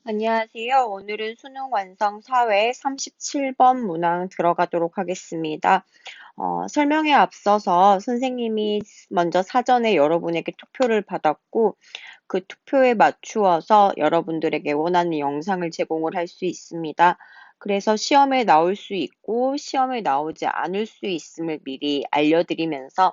안녕하세요. 오늘은 수능 완성 사회 37번 문항 들어가도록 하겠습니다. 설명에 앞서서 선생님이 먼저 사전에 여러분에게 투표를 받았고, 그 투표에 맞추어서 여러분들에게 원하는 영상을 제공을 할 수 있습니다. 그래서 시험에 나올 수 있고, 시험에 나오지 않을 수 있음을 미리 알려드리면서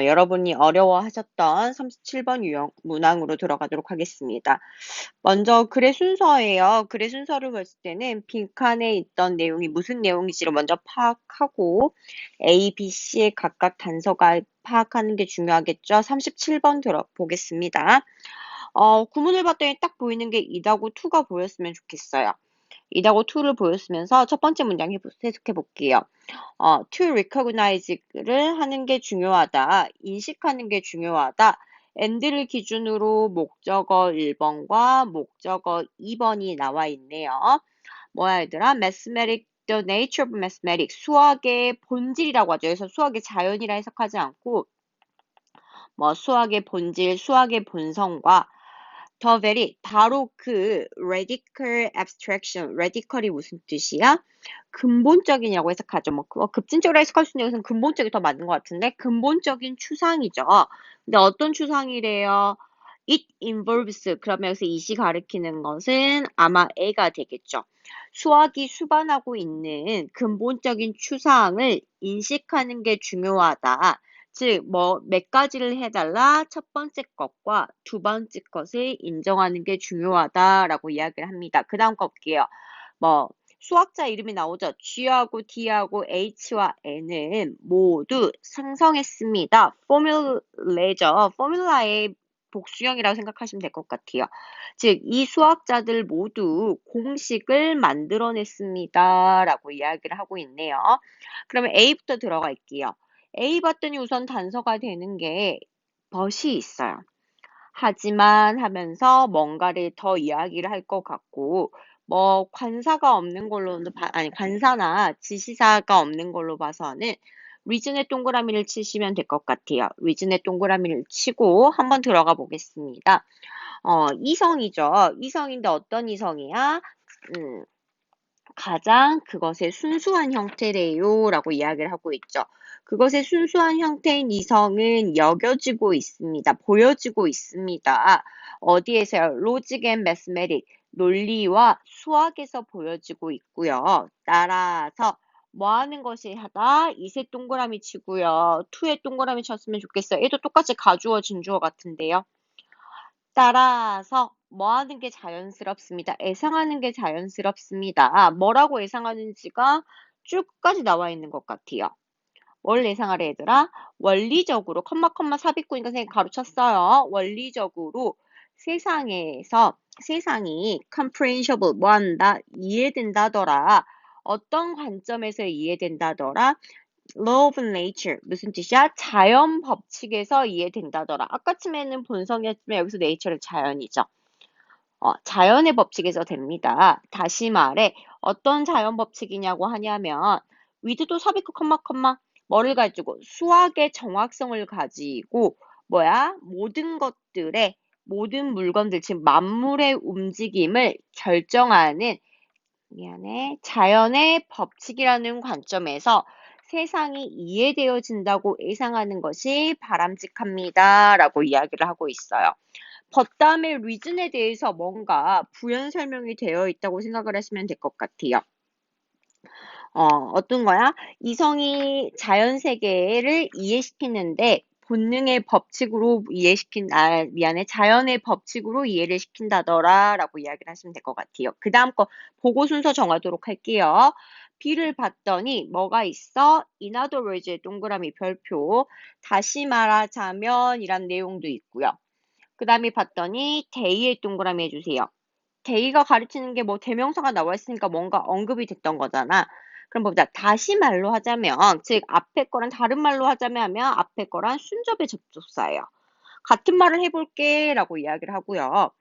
여러분이 어려워하셨던 37번 유형 문항으로 들어가도록 하겠습니다. 먼저 글의 순서예요. 글의 순서를 봤을 때는 빈칸에 있던 내용이 무슨 내용인지를 먼저 파악하고 A, B, C의 각각 단서가 파악하는 게 중요하겠죠. 37번 들어보겠습니다. 구문을 봤더니 딱 보이는 게 이다고 to가 보였으면 좋겠어요. 이다고 to를 보였으면서 첫 번째 문장 해석해 볼게요. to recognize를 하는 게 중요하다. 인식하는 게 중요하다. and를 기준으로 목적어 1번과 목적어 2번이 나와 있네요. 뭐야 얘들아? mathematics, the nature of mathematics. 수학의 본질이라고 하죠. 그래서 수학의 자연이라 해석하지 않고 수학의 본질, 수학의 본성과 the very, 바로 그 radical abstraction, radical이 무슨 뜻이야? 근본적이냐고 해석하죠. 급진적으로 해석할 수 있는 것은 근본적이 더 맞는 것 같은데, 근본적인 추상이죠. 근데 어떤 추상이래요? It involves, 그러면 여기서 it이 가리키는 것은 아마 A가 되겠죠. 수학이 수반하고 있는 근본적인 추상을 인식하는 게 중요하다. 즉, 몇 가지를 해달라. 첫 번째 것과 두 번째 것을 인정하는 게 중요하다라고 이야기를 합니다. 그 다음 거 볼게요. 수학자 이름이 나오죠. G하고 D하고 H와 N은 모두 생성했습니다. 포뮬레죠. 포뮬라의 복수형이라고 생각하시면 될 것 같아요. 즉, 이 수학자들 모두 공식을 만들어냈습니다. 라고 이야기를 하고 있네요. 그러면 A부터 들어갈게요. A 봤더니 우선 단서가 되는 게 벗이 있어요. 하지만 하면서 뭔가를 더 이야기를 할 것 같고, 관사가 없는 걸로는, 아니, 관사나 지시사가 없는 걸로 봐서는 리즌의 동그라미를 치시면 될 것 같아요. 리즌의 동그라미를 치고 한번 들어가 보겠습니다. 이성이죠. 이성인데 어떤 이성이야? 음, 가장 그것의 순수한 형태래요 라고 이야기를 하고 있죠. 그것의 순수한 형태인 이성은 여겨지고 있습니다. 보여지고 있습니다. 어디에서요? 로직 앤 매스메릭, 논리와 수학에서 보여지고 있고요. 따라서 뭐 하는 것이 하다? 이세 동그라미 치고요. 투에 동그라미 쳤으면 좋겠어요. 얘도 똑같이 가주어, 진주어 같은데요. 따라서 뭐 하는 게 자연스럽습니다. 예상하는 게 자연스럽습니다. 뭐라고 예상하는지가 쭉 끝까지 나와 있는 것 같아요. 뭘 예상하래 얘들아? 원리적으로 삽입구니까 선생님 가로쳤어요. 원리적으로 세상이 comprehensible 뭐한다? 이해된다더라. 어떤 관점에서 이해된다더라? law of nature 무슨 뜻이야? 자연 법칙에서 이해된다더라. 아까쯤에는 본성이었지만 여기서 nature는 자연이죠. 자연의 법칙에서 됩니다. 다시 말해 어떤 자연 법칙이냐고 하냐면 with도 삽입구 뭐를 가지고 수학의 정확성을 가지고 모든 물건들 즉 만물의 움직임을 결정하는 자연의 법칙이라는 관점에서 세상이 이해되어진다고 예상하는 것이 바람직합니다. 라고 이야기를 하고 있어요. 다음에 리즌에 대해서 뭔가 부연 설명이 되어 있다고 생각을 하시면 될 것 같아요. 어떤 거야? 이성이 자연 세계를 이해시키는데 본능의 법칙으로 자연의 법칙으로 이해를 시킨다더라 라고 이야기를 하시면 될 것 같아요. 그 다음 거 보고 순서 정하도록 할게요. B를 봤더니 뭐가 있어? In other words의 동그라미 별표, 다시 말하자면 이란 내용도 있고요. 그 다음에 봤더니 day의 동그라미 해주세요. day가 가르치는 게 대명사가 나와 있으니까 뭔가 언급이 됐던 거잖아. 그럼 보자. 다시 말로 하자면, 즉 앞에 거랑 다른 말로 하자면 앞에 거랑 순접의 접속사예요. 같은 말을 해볼게 라고 이야기를 하고요.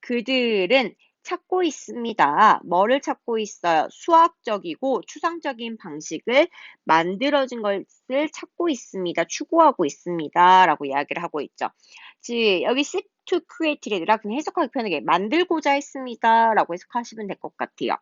그들은 찾고 있습니다. 뭐를 찾고 있어요? 수학적이고 추상적인 방식을 만들어진 것을 찾고 있습니다. 추구하고 있습니다. 라고 이야기를 하고 있죠. 즉 여기 to create가 아니라 그냥 해석하기 편하게 만들고자 했습니다. 라고 해석하시면 될 것 같아요.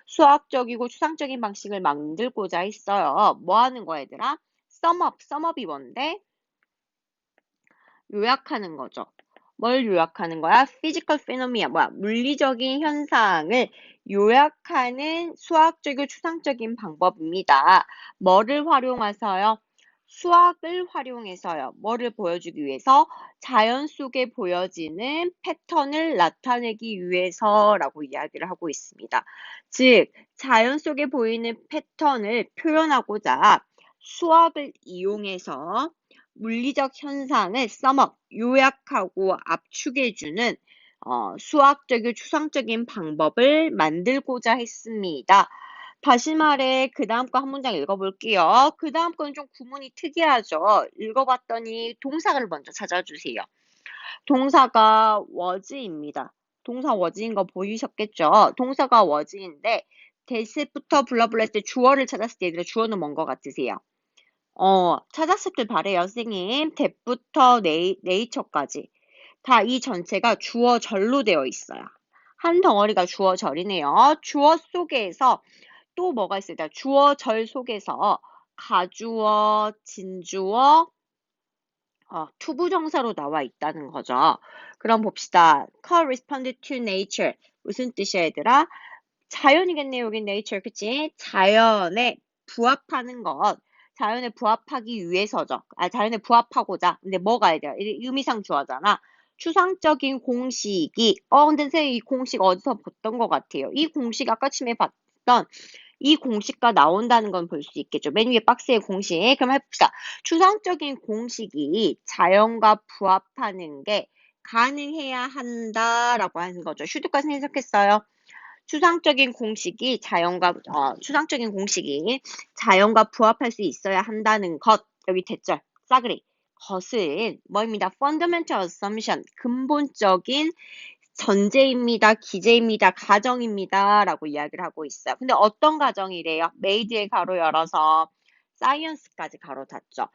수학적이고 추상적인 방식을 만들고자 했어요. 뭐 하는 거야, 얘들아? sumup이 뭔데? 요약하는 거죠. 뭘 요약하는 거야? physical phenomena, 물리적인 현상을 요약하는 수학적이고 추상적인 방법입니다. 뭐를 활용해서요? 수학을 활용해서요. 뭐를 보여주기 위해서? 자연 속에 보여지는 패턴을 나타내기 위해서라고 이야기를 하고 있습니다. 즉, 자연 속에 보이는 패턴을 표현하고자 수학을 이용해서 물리적 현상을 요약하고 압축해주는 수학적이고 추상적인 방법을 만들고자 했습니다. 다시 말해 그 다음 거 한 문장 읽어볼게요. 그 다음 건 좀 구문이 특이하죠. 읽어봤더니 동사를 먼저 찾아주세요. 동사가 was입니다. 동사 was인 거 보이셨겠죠? 동사가 was인데 that부터 블라블라 했을 때 주어를 찾았을 때 얘들아 주어는 뭔 거 같으세요? 찾았을 바래요, 선생님. that부터 nature까지. 다 이 전체가 주어절로 되어 있어요. 한 덩어리가 주어절이네요. 주어 속에서 또 뭐가 있을까? 주어절 속에서 가주어, 진주어, 투부정사로 나와 있다는 거죠. 그럼 봅시다. correspond to nature. 무슨 뜻이야, 얘들아? 자연이겠네, 여기 nature, 그치? 자연에 부합하는 것. 자연에 부합하기 위해서죠. 자연에 부합하고자. 근데 뭐가 해야 돼요? 의미상 주어잖아. 추상적인 공식이, 근데 선생님 이 공식 어디서 봤던 것 같아요? 이 공식 아까 처음에 봤던 이 공식과 나온다는 건 볼 수 있겠죠. 맨 위에 박스의 공식. 그럼 해봅시다. 추상적인 공식이 자연과 부합하는 게 가능해야 한다라고 하는 거죠. 슈드까지 해석했어요. 추상적인 공식이 자연과 부합할 수 있어야 한다는 것. 여기 됐죠? 싸그리. 것은 뭐입니다? fundamental assumption. 근본적인 전제입니다. 기제입니다. 가정입니다. 라고 이야기를 하고 있어요. 근데 어떤 가정이래요? made의 가로 열어서 science까지 가로 닫죠.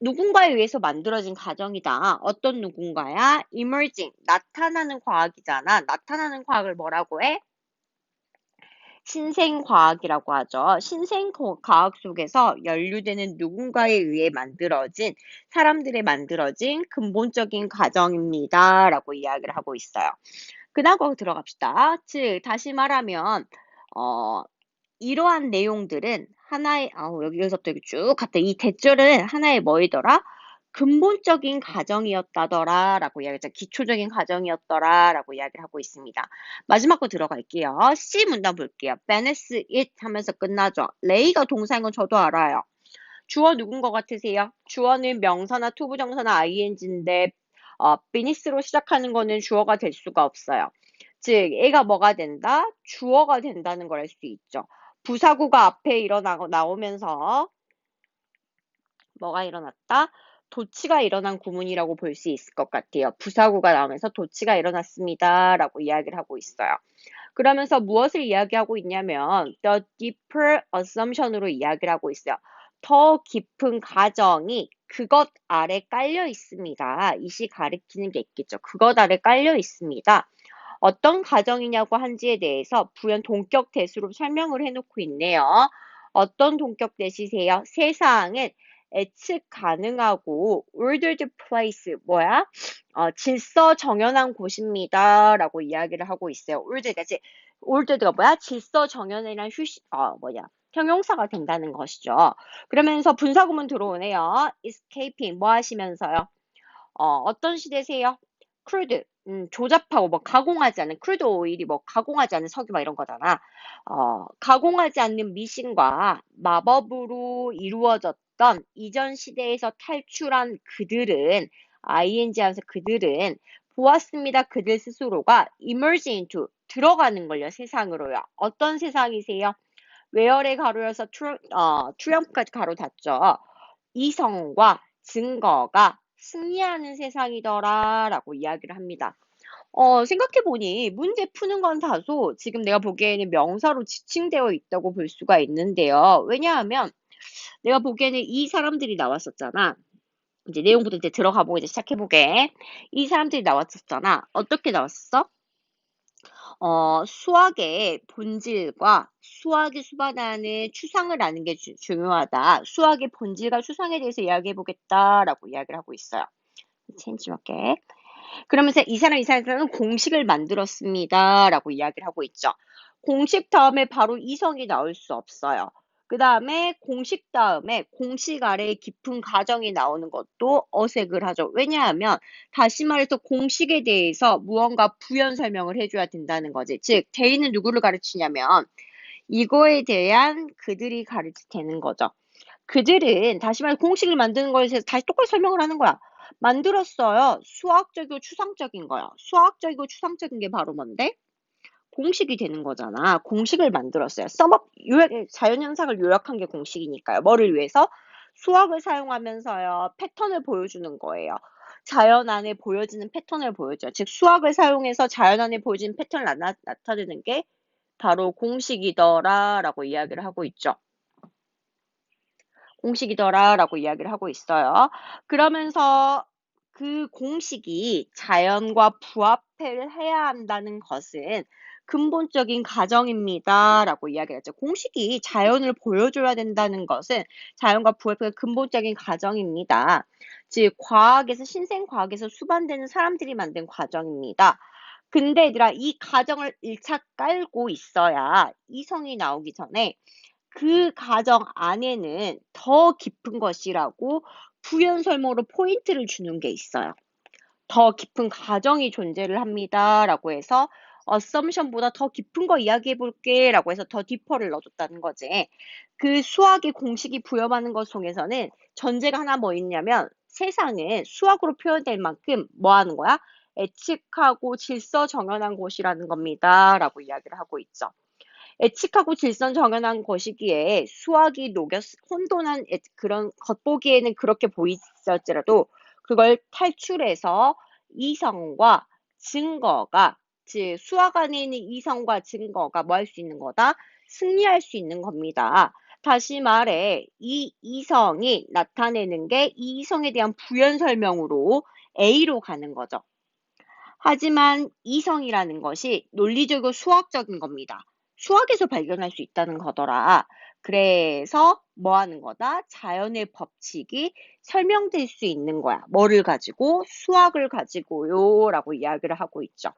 누군가에 의해서 만들어진 가정이다. 어떤 누군가야? emerging. 나타나는 과학이잖아. 나타나는 과학을 뭐라고 해? 신생과학이라고 하죠. 신생과학 속에서 연루되는 누군가에 의해 만들어진, 사람들의 만들어진 근본적인 가정입니다. 라고 이야기를 하고 있어요. 그 다음 거 들어갑시다. 즉, 다시 말하면, 이러한 내용들은 하나의, 여기서부터 쭉 갔다. 이 대절은 하나의 뭐이더라? 근본적인 가정이었다더라 라고 이야기했죠. 기초적인 가정이었더라 라고 이야기를 하고 있습니다. 마지막 거 들어갈게요. C 문단 볼게요. Venice it 하면서 끝나죠. 레이가 동사인 건 저도 알아요. 주어 누군 것 같으세요? 주어는 명사나 투부정사나 ing인데 Venice로 시작하는 거는 주어가 될 수가 없어요. 즉 얘가 뭐가 된다? 주어가 된다는 걸 알 수 있죠. 부사구가 앞에 나오면서 뭐가 일어났다? 도치가 일어난 구문이라고 볼 수 있을 것 같아요. 부사구가 나오면서 도치가 일어났습니다. 라고 이야기를 하고 있어요. 그러면서 무엇을 이야기하고 있냐면 the deeper assumption으로 이야기를 하고 있어요. 더 깊은 가정이 그것 아래 깔려 있습니다. 이시 가리키는 게 있겠죠. 그것 아래 깔려 있습니다. 어떤 가정이냐고 한지에 대해서 부연 동격 대수로 설명을 해놓고 있네요. 어떤 동격 대시세요? 세상은 예측 가능하고 ordered place 질서 정연한 곳입니다. 라고 이야기를 하고 있어요. ordered가 뭐야? 질서 정연이란 형용사가 된다는 것이죠. 그러면서 분사구문 들어오네요. escaping 뭐 하시면서요? 어떤 시대세요? crude 조잡하고 가공하지 않은 크루드 오일이 가공하지 않은 석유 이런 거잖아. 가공하지 않는 미신과 마법으로 이루어졌던 이전 시대에서 탈출한 그들은 ing 하면서 그들은 보았습니다. 그들 스스로가 emerge into 들어가는 걸요. 세상으로요. 어떤 세상이세요? 웨어의 가로여서 트럼프까지 가로 닫죠. 이성과 증거가 승리하는 세상이더라 라고 이야기를 합니다. 생각해보니 문제 푸는 건 다소 지금 내가 보기에는 명사로 지칭되어 있다고 볼 수가 있는데요. 왜냐하면 내가 보기에는 이 사람들이 나왔었잖아. 이제 내용부터 이제 들어가 보고 이제 시작해 보게. 이 사람들이 나왔었잖아. 어떻게 나왔어? 수학의 본질과 수학이 수반하는 추상을 아는 게 중요하다. 수학의 본질과 추상에 대해서 이야기해 보겠다라고 이야기를 하고 있어요. 체인지 할게. 그러면서 이 사람은 공식을 만들었습니다라고 이야기를 하고 있죠. 공식 다음에 바로 이성이 나올 수 없어요. 그 다음에 공식 다음에 공식 아래에 깊은 가정이 나오는 것도 어색을 하죠. 왜냐하면 다시 말해서 공식에 대해서 무언가 부연 설명을 해줘야 된다는 거지. 즉, 대인은 누구를 가르치냐면 이거에 대한 그들이 가르치는 거죠. 그들은 다시 말해 공식을 만드는 거에 대해서 다시 똑같이 설명을 하는 거야. 만들었어요. 수학적이고 추상적인 거야. 수학적이고 추상적인 게 바로 뭔데? 공식이 되는 거잖아. 공식을 만들었어요. 자연현상을 요약한 게 공식이니까요. 뭐를 위해서? 수학을 사용하면서요. 패턴을 보여주는 거예요. 자연 안에 보여지는 패턴을 보여줘요. 즉 수학을 사용해서 자연 안에 보여지는 패턴을 나타내는 게 바로 공식이더라라고 이야기를 하고 있죠. 공식이더라라고 이야기를 하고 있어요. 그러면서 그 공식이 자연과 부합을 해야 한다는 것은 근본적인 가정입니다라고 이야기를 했죠. 공식이 자연을 보여줘야 된다는 것은 자연과 부합의 근본적인 가정입니다. 즉 신생과학에서 수반되는 사람들이 만든 과정입니다. 근데 얘들아 이 가정을 1차 깔고 있어야 이성이 나오기 전에 그 가정 안에는 더 깊은 것이라고 부연 설명으로 포인트를 주는 게 있어요. 더 깊은 가정이 존재를 합니다라고 해서 assumption보다 더 깊은 거 이야기해 볼게라고 해서 더 디퍼를 넣어줬다는 거지. 그 수학의 공식이 부여하는 것 속에서는 전제가 하나 뭐 있냐면 세상은 수학으로 표현될 만큼 뭐 하는 거야? 예측하고 질서 정연한 곳이라는 겁니다라고 이야기를 하고 있죠. 예측하고 질선 정연한 것이기에 수학이 혼돈한 그런 겉보기에는 그렇게 보이었지라도 그걸 탈출해서 이성과 증거가 즉 수학 안에 있는 이성과 증거가 뭐 할 수 있는 거다? 승리할 수 있는 겁니다. 다시 말해 이 이성이 나타내는 게 이 이성에 대한 부연 설명으로 A로 가는 거죠. 하지만 이성이라는 것이 논리적이고 수학적인 겁니다. 수학에서 발견할 수 있다는 거더라. 그래서 뭐 하는 거다? 자연의 법칙이 설명될 수 있는 거야. 뭐를 가지고? 수학을 가지고요. 라고 이야기를 하고 있죠.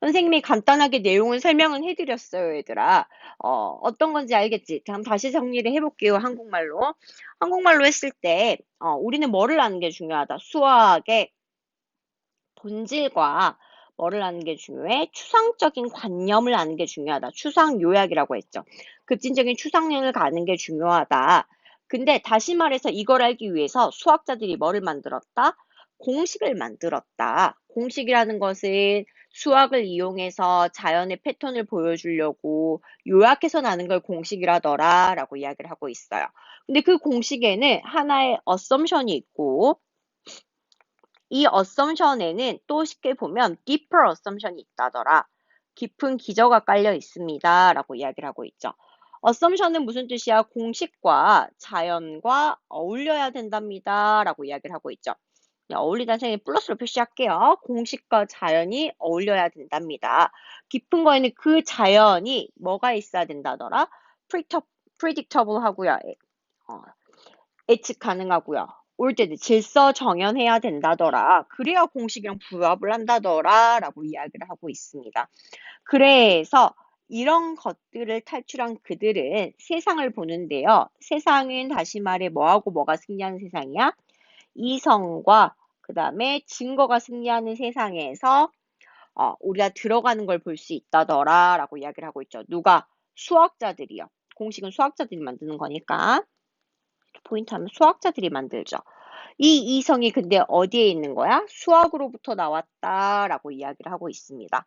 선생님이 간단하게 내용을 설명은 해드렸어요, 얘들아. 어떤 건지 알겠지? 그럼 다시 정리를 해볼게요, 한국말로. 한국말로 했을 때, 우리는 뭐를 아는 게 중요하다? 수학의 본질과 뭐를 아는 게 중요해? 추상적인 관념을 아는 게 중요하다. 추상 요약이라고 했죠. 급진적인 추상론을 가는 게 중요하다. 근데 다시 말해서 이걸 알기 위해서 수학자들이 뭐를 만들었다? 공식을 만들었다. 공식이라는 것은 수학을 이용해서 자연의 패턴을 보여주려고 요약해서 나는 걸 공식이라더라 라고 이야기를 하고 있어요. 근데 그 공식에는 하나의 assumption이 있고 이 assumption에는 또 쉽게 보면 deeper assumption이 있다더라. 깊은 기저가 깔려 있습니다. 라고 이야기를 하고 있죠. assumption은 무슨 뜻이야? 공식과 자연과 어울려야 된답니다. 라고 이야기를 하고 있죠. 어울리다는 생각에 플러스로 표시할게요. 공식과 자연이 어울려야 된답니다. 깊은 거에는 그 자연이 뭐가 있어야 된다더라? predictable 하고요. 예측 가능하고요. 올 때는 질서 정연해야 된다더라. 그래야 공식이랑 부합을 한다더라. 라고 이야기를 하고 있습니다. 그래서 이런 것들을 탈출한 그들은 세상을 보는데요. 세상은 다시 말해 뭐하고 뭐가 승리하는 세상이야? 이성과 그 다음에 증거가 승리하는 세상에서 우리가 들어가는 걸 볼 수 있다더라. 라고 이야기를 하고 있죠. 누가? 수학자들이요. 공식은 수학자들이 만드는 거니까. 포인트 하면 수학자들이 만들죠. 이 이성이 근데 어디에 있는 거야? 수학으로부터 나왔다라고 이야기를 하고 있습니다.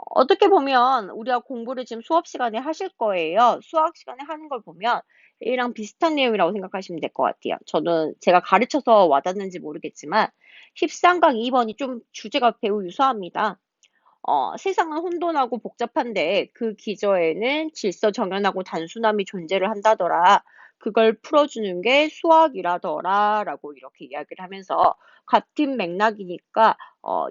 어떻게 보면 우리가 공부를 지금 수업 시간에 하실 거예요. 수학 시간에 하는 걸 보면 A랑 비슷한 내용이라고 생각하시면 될 것 같아요. 저는 제가 가르쳐서 와닿는지 모르겠지만 13강 2번이 좀 주제가 매우 유사합니다. 세상은 혼돈하고 복잡한데 그 기저에는 질서 정연하고 단순함이 존재를 한다더라. 그걸 풀어주는 게 수학이라더라 라고 이렇게 이야기를 하면서 같은 맥락이니까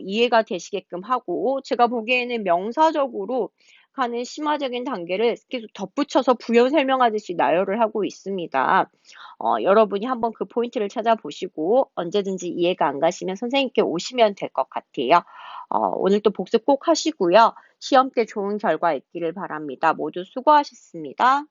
이해가 되시게끔 하고 제가 보기에는 명사적으로 가는 심화적인 단계를 계속 덧붙여서 부연 설명하듯이 나열을 하고 있습니다. 여러분이 한번 그 포인트를 찾아보시고 언제든지 이해가 안 가시면 선생님께 오시면 될 것 같아요. 오늘 또 복습 꼭 하시고요. 시험 때 좋은 결과 있기를 바랍니다. 모두 수고하셨습니다.